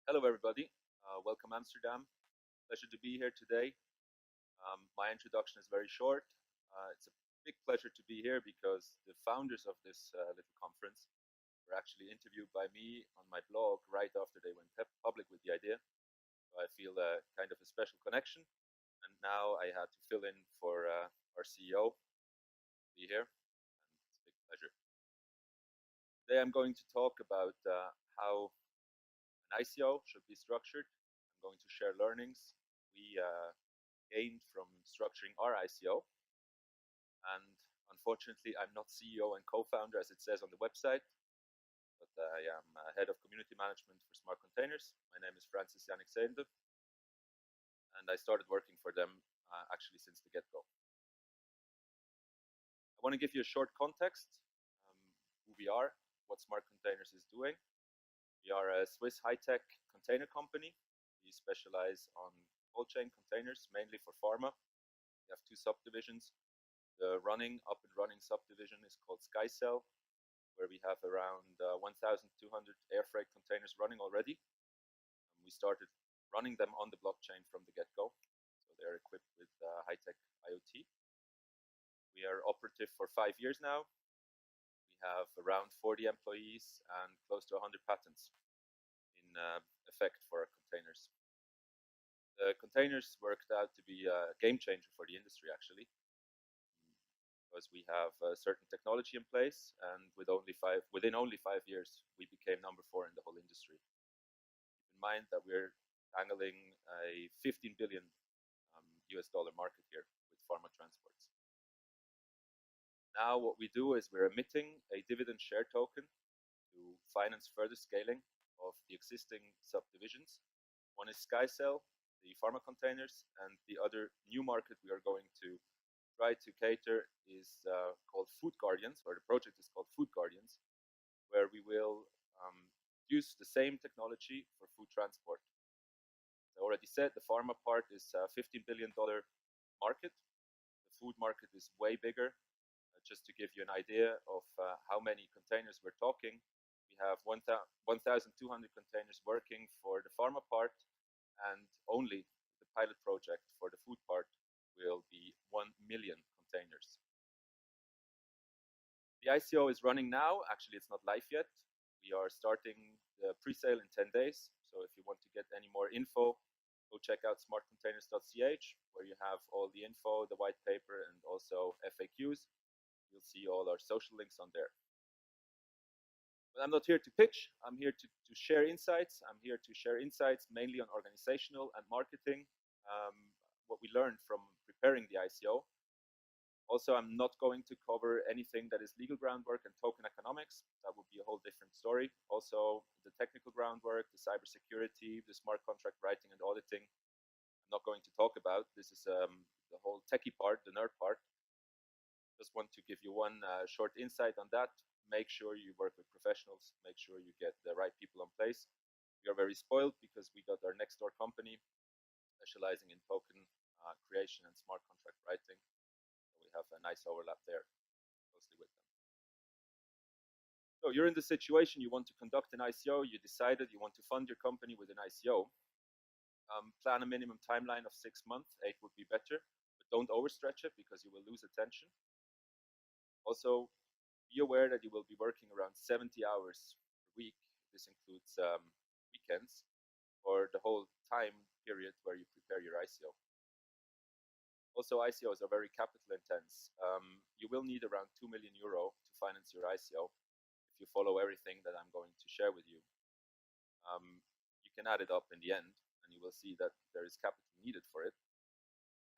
Hello, everybody. Welcome, Amsterdam. Pleasure to be here today. My introduction is very short. It's a big pleasure to be here because the founders of this little conference were actually interviewed by me on my blog right after they went public with the idea. So I feel kind of a special connection. And now I had to fill in for our CEO to be here. And it's a big pleasure. Today I'm going to talk about how an ICO should be structured. I'm going to share learnings we gained from structuring our ICO. And unfortunately, I'm not CEO and co-founder as it says on the website, but I am head of community management for Smart Containers. My name is Yannick Zehnder, and I started working for them actually since the get-go. I want to give you a short context, who we are, what Smart Containers is doing. We are a Swiss high-tech container company. We specialize on cold chain containers, mainly for pharma. We have two subdivisions. The up and running subdivision is called SkyCell, where we have around 1,200 air freight containers running already. We started running them on the blockchain from the get-go, so they're equipped with high-tech IoT. We are operative for 5 years now. We have around 40 employees and close to 100 patents in effect for our containers. The containers worked out to be a game changer for the industry, actually, because we have a certain technology in place, and within only 5 years, we became number 4 in the whole industry. Keep in mind that we're handling a 15 billion US dollar market here with pharma transports. Now what we do is we're emitting a dividend share token to finance further scaling of the existing subdivisions. One is SkyCell, the pharma containers, and the other new market we are going to try to cater is called Food Guardians, or the project is called Food Guardians, where we will use the same technology for food transport. As I already said, the pharma part is a $15 billion market. The food market is way bigger. Just to give you an idea of how many containers we're talking, we have 1,200 containers working for the pharma part, and only the pilot project for the food part will be 1 million containers. The ICO is running now. Actually, it's not live yet. We are starting the pre-sale in 10 days. So if you want to get any more info, go check out smartcontainers.ch, where you have all the info, the white paper, and also FAQs. You'll see all our social links on there. But I'm not here to pitch. I'm here to share insights. I'm here to share insights mainly on organizational and marketing, what we learned from preparing the ICO. Also, I'm not going to cover anything that is legal groundwork and token economics. That would be a whole different story. Also, the technical groundwork, the cybersecurity, the smart contract writing and auditing, I'm not going to talk about. This is the whole techie part, the nerd part. Just want to give you one short insight on that. Make sure you work with professionals. Make sure you get the right people in place. We are very spoiled because we got our next door company specializing in token creation and smart contract writing. So we have a nice overlap there closely with them. So you're in the situation you want to conduct an ICO. You decided you want to fund your company with an ICO. Plan a minimum timeline of 6 months. 8 would be better, but don't overstretch it because you will lose attention. Also, be aware that you will be working around 70 hours per week. This includes weekends, or the whole time period where you prepare your ICO. Also, ICOs are very capital intense. You will need around 2 million euro to finance your ICO if you follow everything that I'm going to share with you. You can add it up in the end, and you will see that there is capital needed for it.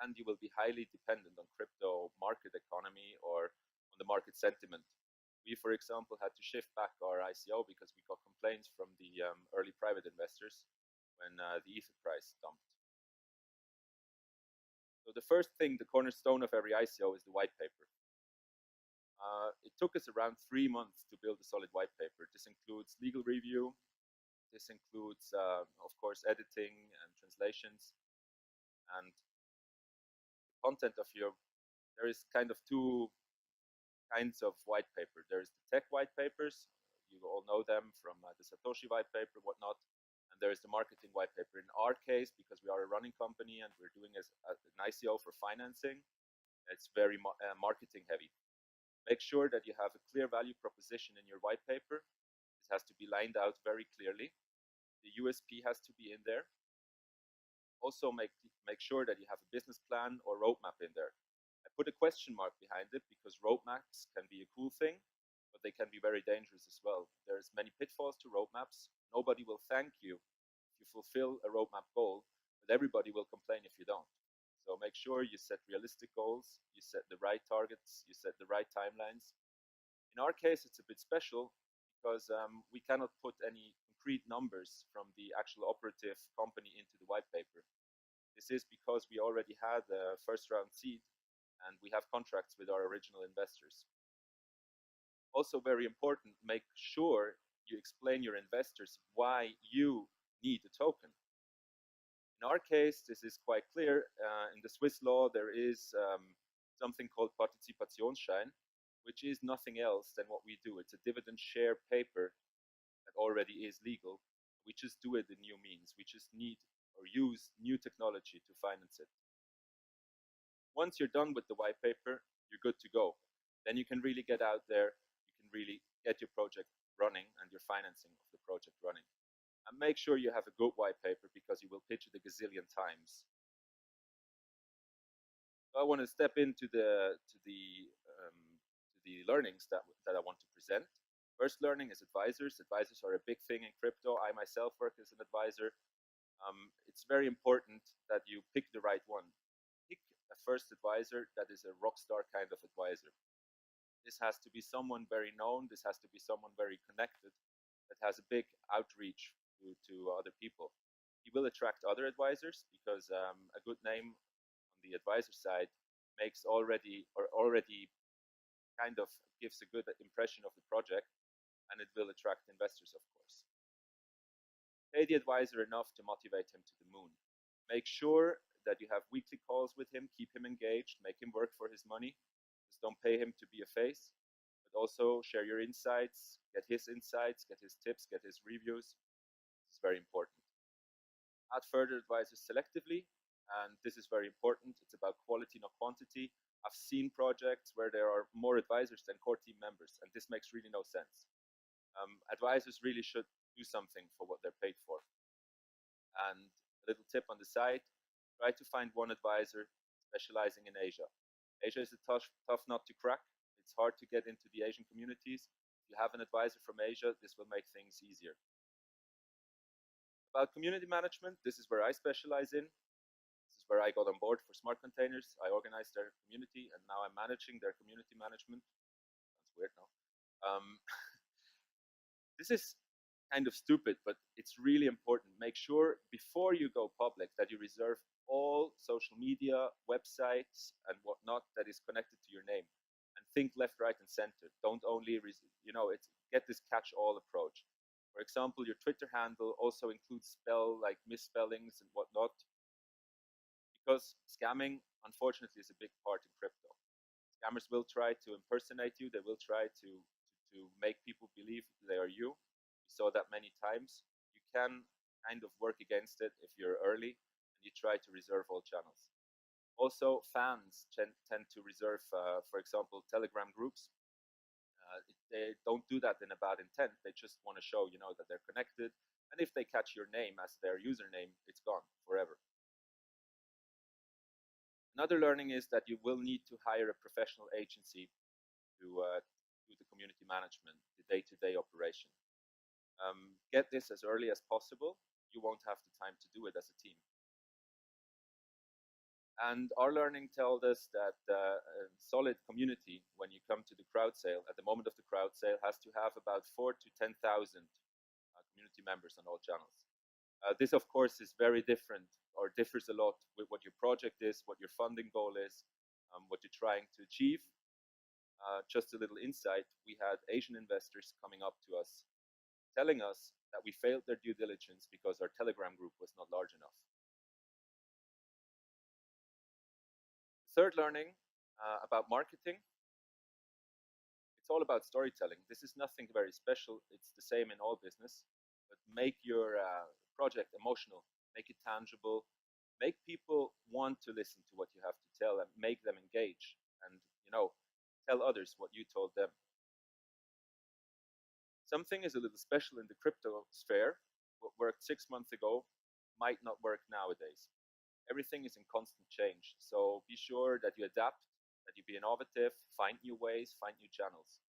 And you will be highly dependent on crypto market economy or on the market sentiment. We, for example, had to shift back our ICO because we got complaints from the early private investors when the Ether price dumped. So the first thing, the cornerstone of every ICO, is the white paper. It took us around 3 months to build a solid white paper. This includes legal review. This includes, of course, editing and translations. And the content of there is kind of two kinds of white paper. There's the tech white papers. You all know them from the Satoshi white paper, whatnot. And there's the marketing white paper. In our case, because we are a running company and we're doing an ICO for financing, it's very marketing heavy. Make sure that you have a clear value proposition in your white paper. This has to be lined out very clearly. The USP has to be in there. Also make sure that you have a business plan or roadmap in there. I put a question mark behind it because roadmaps can be a cool thing, but they can be very dangerous as well. There's many pitfalls to roadmaps. Nobody will thank you if you fulfill a roadmap goal, but everybody will complain if you don't. So make sure you set realistic goals, you set the right targets, you set the right timelines. In our case, it's a bit special because we cannot put any concrete numbers from the actual operative company into the white paper. This is because we already had a first round seed and we have contracts with our original investors. Also very important, make sure you explain your investors why you need a token. In our case, this is quite clear. In the Swiss law, there is something called Partizipationsschein, which is nothing else than what we do. It's a dividend share paper that already is legal. We just do it in new means. We just need or use new technology to finance it. Once you're done with the white paper, you're good to go. Then you can really get out there. You can really get your project running and your financing of the project running. And make sure you have a good white paper because you will pitch it a gazillion times. So I want to step into the learnings that I want to present. First learning is advisors. Advisors are a big thing in crypto. I myself work as an advisor. It's very important that you pick the right one. Pick a first advisor that is a rock star kind of advisor. This has to be someone very known. This has to be someone very connected that has a big outreach to other people. He will attract other advisors because a good name on the advisor side makes already kind of gives a good impression of the project, and it will attract investors, of course. Pay the advisor enough to motivate him to the moon. Make sure that you have weekly calls with him, keep him engaged, make him work for his money. Just don't pay him to be a face, but also share your insights, get his insights, get his tips, get his reviews. This is very important. Add further advisors selectively, and this is very important. It's about quality, not quantity. I've seen projects where there are more advisors than core team members, and this makes really no sense. Advisors really should do something for what they're paid for. And a little tip on the side, try to find one advisor specializing in Asia. Asia is a tough nut to crack. It's hard to get into the Asian communities. If you have an advisor from Asia, this will make things easier. About community management, this is where I specialize in. This is where I got on board for Smart Containers. I organized their community, and now I'm managing their community management. Sounds weird now. This is kind of stupid, but it's really important. Make sure before you go public that you reserve all social media, websites, and whatnot that is connected to your name. And think left, right, and center. Don't only, get this catch-all approach. For example, your Twitter handle also includes misspellings and whatnot, because scamming, unfortunately, is a big part in crypto. Scammers will try to impersonate you. They will try to make people believe they are you. We saw that many times. You can kind of work against it if you're early and you try to reserve all channels. Also, fans tend to reserve, for example, Telegram groups. They don't do that in a bad intent. They just want to show, that they're connected. And if they catch your name as their username, it's gone forever. Another learning is that you will need to hire a professional agency to do the community management, the day-to-day operation. Get this as early as possible. You won't have the time to do it as a team. And our learning tells us that a solid community, when you come to the crowd sale, at the moment of the crowd sale, has to have about 4,000 to 10,000 community members on all channels. This, of course, is very different or differs a lot with what your project is, what your funding goal is, what you're trying to achieve. Just a little insight, we had Asian investors coming up to us telling us that we failed their due diligence because our Telegram group was not large enough. Third learning about marketing, it's all about storytelling. This is nothing very special. It's the same in all business, but make your project emotional, make it tangible, make people want to listen to what you have to tell and make them engage and, tell others what you told them. Something is a little special in the crypto sphere. What worked 6 months ago might not work nowadays. Everything is in constant change. So be sure that you adapt, that you be innovative, find new ways, find new channels.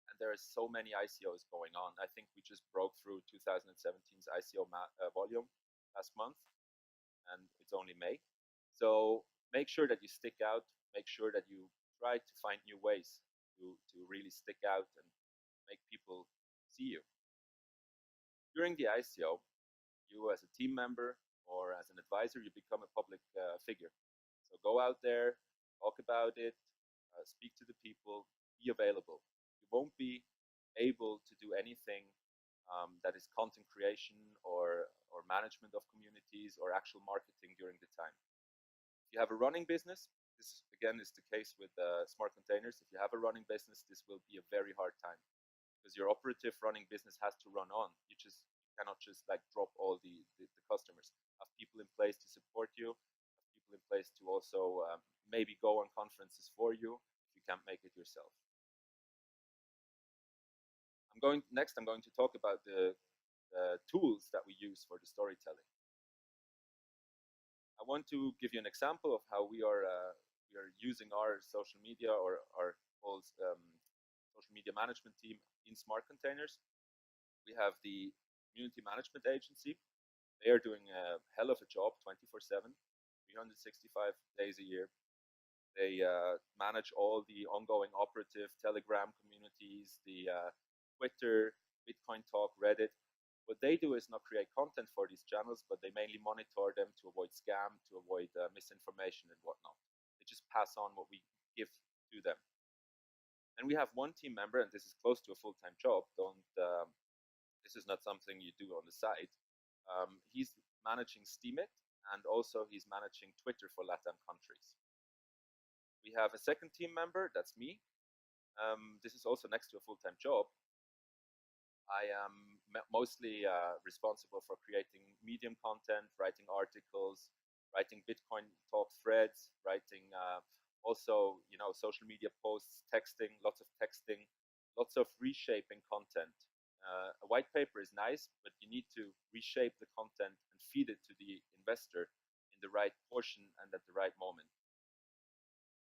And there are so many ICOs going on. I think we just broke through 2017's ICO volume last month, and it's only May. So make sure that you stick out. Make sure that you try to find new ways to really stick out and make people see you. During the ICO, you as a team member or as an advisor, you become a public figure. So go out there, talk about it, speak to the people, be available. You won't be able to do anything that is content creation or management of communities or actual marketing during the time. If you have a running business, this again is the case with Smart Containers. If you have a running business, this will be a very hard time because your operative running business has to run on. You cannot just like drop all the customers. Have people in place to support you. Have people in place to also maybe go on conferences for you if you can't make it yourself. I'm going to talk about the tools that we use for the storytelling. I want to give you an example of how we are using our social media or our whole social media management team in Smart Containers. We have the community management agency. They are doing a hell of a job 24/7, 365 days a year. They manage all the ongoing operative Telegram communities, the Twitter, Bitcoin Talk, Reddit. What they do is not create content for these channels, but they mainly monitor them to avoid scam, to avoid misinformation and whatnot. They just pass on what we give to them. And we have one team member, and this is close to a full-time job. This is not something you do on the side. He's managing Steemit, and also he's managing Twitter for LATAM countries. We have a second team member, that's me. This is also next to a full-time job. I am mostly responsible for creating Medium content, writing articles, writing Bitcoin Talk threads, writing also, social media posts, texting, lots of reshaping content. A white paper is nice, but you need to reshape the content and feed it to the investor in the right portion and at the right moment.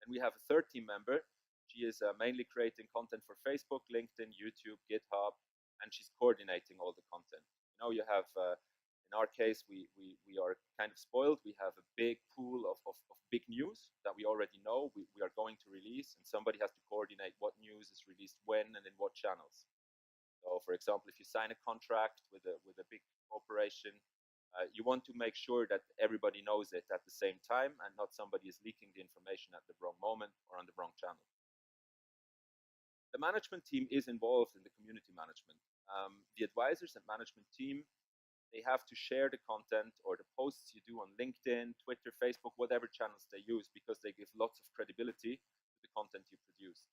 And we have a third team member. She is mainly creating content for Facebook, LinkedIn, YouTube, GitHub, and she's coordinating all the content. You have, in our case, we are kind of spoiled. We have a big pool of big news that we already know we are going to release, and somebody has to coordinate what news is released when and in what channels. So, for example, if you sign a contract with a big corporation, you want to make sure that everybody knows it at the same time and not somebody is leaking the information at the wrong moment or on the wrong channel. The management team is involved in the community management. The advisors and management team, they have to share the content or the posts you do on LinkedIn, Twitter, Facebook, whatever channels they use, because they give lots of credibility to the content you produce.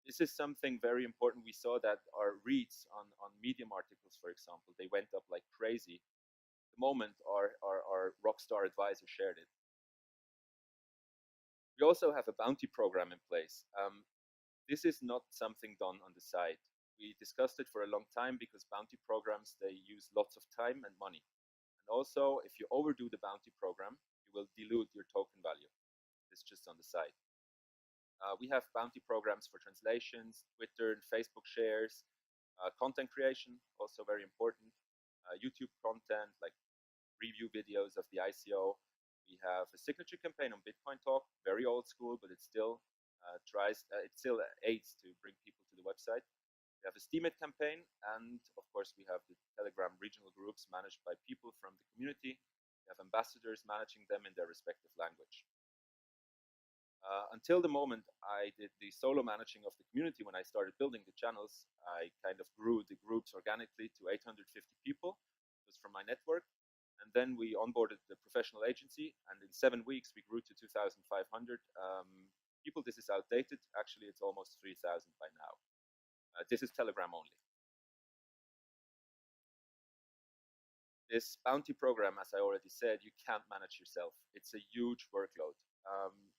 This is something very important. We saw that our reads on Medium articles, for example, they went up like crazy the moment our rockstar advisor shared it. We also have a bounty program in place. This is not something done on the side. We discussed it for a long time because bounty programs, they use lots of time and money. And also, if you overdo the bounty program, you will dilute your token value. It's just on the side. We have bounty programs for translations, Twitter and Facebook shares, content creation, also very important, YouTube content like review videos of the ICO. We have a signature campaign on Bitcoin Talk, very old school, but it still it still aids to bring people to the website. We have a Steemit campaign, and of course we have the Telegram regional groups managed by people from the community. We have ambassadors managing them in their respective language. Until the moment I did the solo managing of the community, when I started building the channels, I kind of grew the groups organically to 850 people. It was from my network. And then we onboarded the professional agency, and in 7 weeks we grew to 2,500 people. This is outdated. Actually, it's almost 3,000 by now. This is Telegram only. This bounty program, as I already said, you can't manage yourself. It's a huge workload.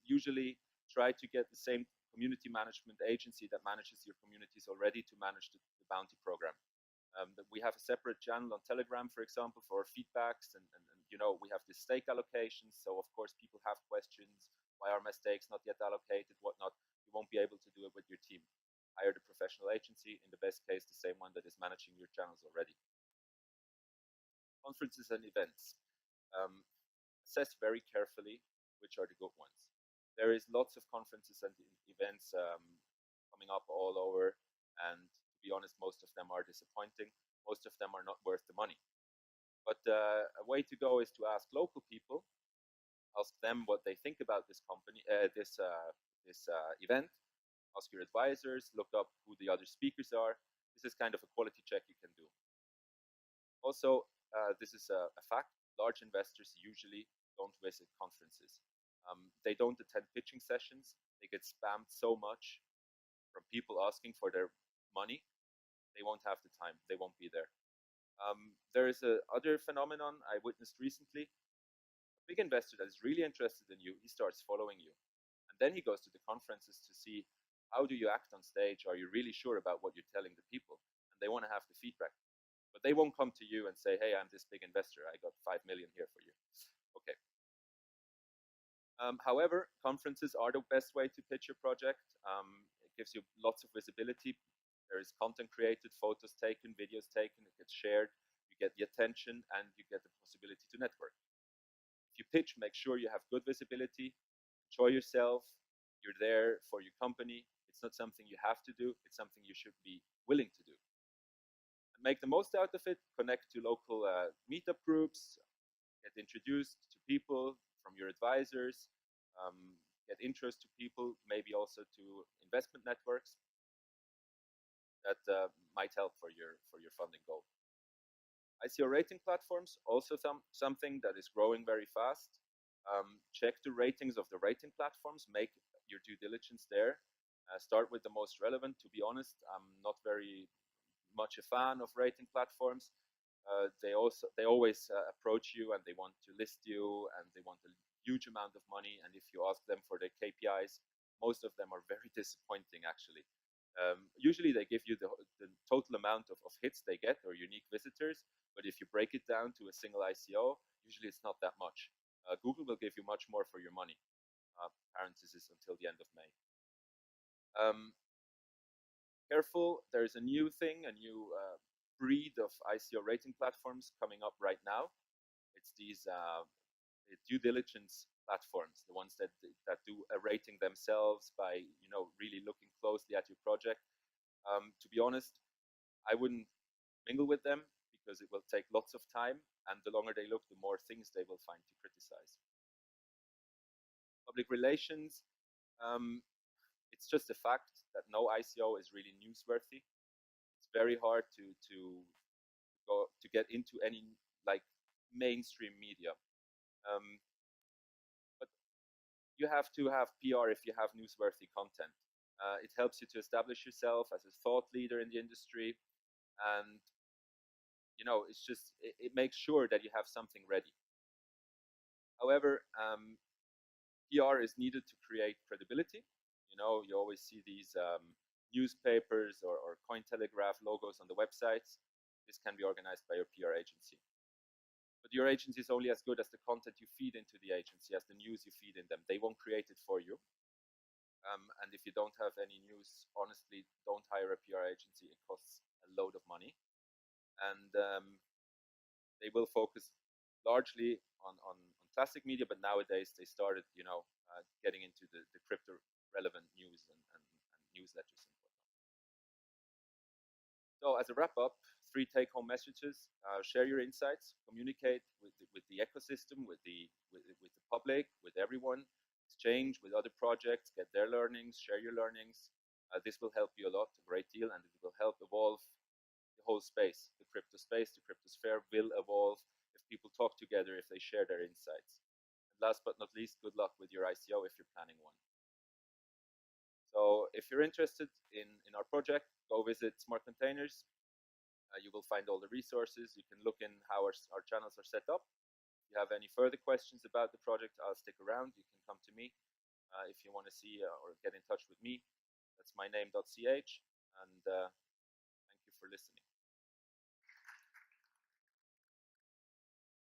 Usually try to get the same community management agency that manages your communities already to manage the bounty program. We have a separate channel on Telegram, for example, for feedbacks, and you know, we have the stake allocations. So of course, people have questions. Why are my stakes not yet allocated? Whatnot. You won't be able to do it with your team. Hire the professional agency. In the best case, the same one that is managing your channels already. Conferences and events. Assess very carefully which are the good ones. There is lots of conferences and events coming up all over, and to be honest, most of them are disappointing. Most of them are not worth the money. But a way to go is to ask local people, ask them what they think about this company, this event. Ask your advisors, look up who the other speakers are. This is kind of a quality check you can do. Also, this is a fact. Large investors usually don't visit conferences. They don't attend pitching sessions. They get spammed so much from people asking for their money. They won't have the time. They won't be there. There is a other phenomenon I witnessed recently. A big investor that is really interested in you, he starts following you. And then he goes to the conferences to see, how do you act on stage? Are you really sure about what you're telling the people? And they want to have the feedback. But they won't come to you and say, hey, I'm this big investor. I got 5 million here for you. Okay. However, conferences are the best way to pitch your project. It gives you lots of visibility. There is content created, photos taken, videos taken, it gets shared. You get the attention and you get the possibility to network. If you pitch, make sure you have good visibility. Enjoy yourself. You're there for your company. It's not something you have to do. It's something you should be willing to do. And make the most out of it. Connect to local meetup groups. Get introduced to people from your advisors. Get interest to people, maybe also to investment networks that might help for your funding goal. ICO rating platforms, also something that is growing very fast. Check the ratings of the rating platforms, make your due diligence there. Start with the most relevant. To be honest, I'm not very much a fan of rating platforms. They always approach you and they want to list you and they want a huge amount of money. And if you ask them for their KPIs, most of them are very disappointing actually. Usually they give you the total amount of hits they get or unique visitors, but if you break it down to a single ICO, usually it's not that much. Google will give you much more for your money. Parenthesis until the end of May. Careful, there's a new thing, a new breed of ICO rating platforms coming up right now. It's these due diligence platforms, the ones that do a rating themselves by really looking closely at your project. To be honest, I wouldn't mingle with them because it will take lots of time, and the longer they look, the more things they will find to criticize. Public relations, it's just a fact that no ICO is really newsworthy. It's very hard to get into any like mainstream media. But you have to have PR if you have newsworthy content. It helps you to establish yourself as a thought leader in the industry, and it's just it makes sure that you have something ready. However, PR is needed to create credibility. You always see these newspapers or Cointelegraph logos on the websites. This can be organized by your PR agency. But your agency is only as good as the content you feed into the agency, as the news you feed in them. They won't create it for you. And if you don't have any news, honestly, don't hire a PR agency. It costs a load of money. And they will focus largely on classic media, but nowadays they started, getting into the crypto relevant news and newsletters and whatnot. So as a wrap up, 3 take-home messages: share your insights, communicate with the ecosystem, with the public, with everyone, exchange with other projects, get their learnings, share your learnings. This will help you a lot, a great deal, and it will help evolve the whole space. The cryptosphere will evolve if people talk together, if they share their insights. And last but not least, good luck with your ICO if you're planning one. So if you're interested in our project, go visit Smart Containers. You will find all the resources. You can look in how our channels are set up. If you have any further questions about the project, I'll stick around. You can come to me if you want to see or get in touch with me. That's myname.ch, and thank you for listening.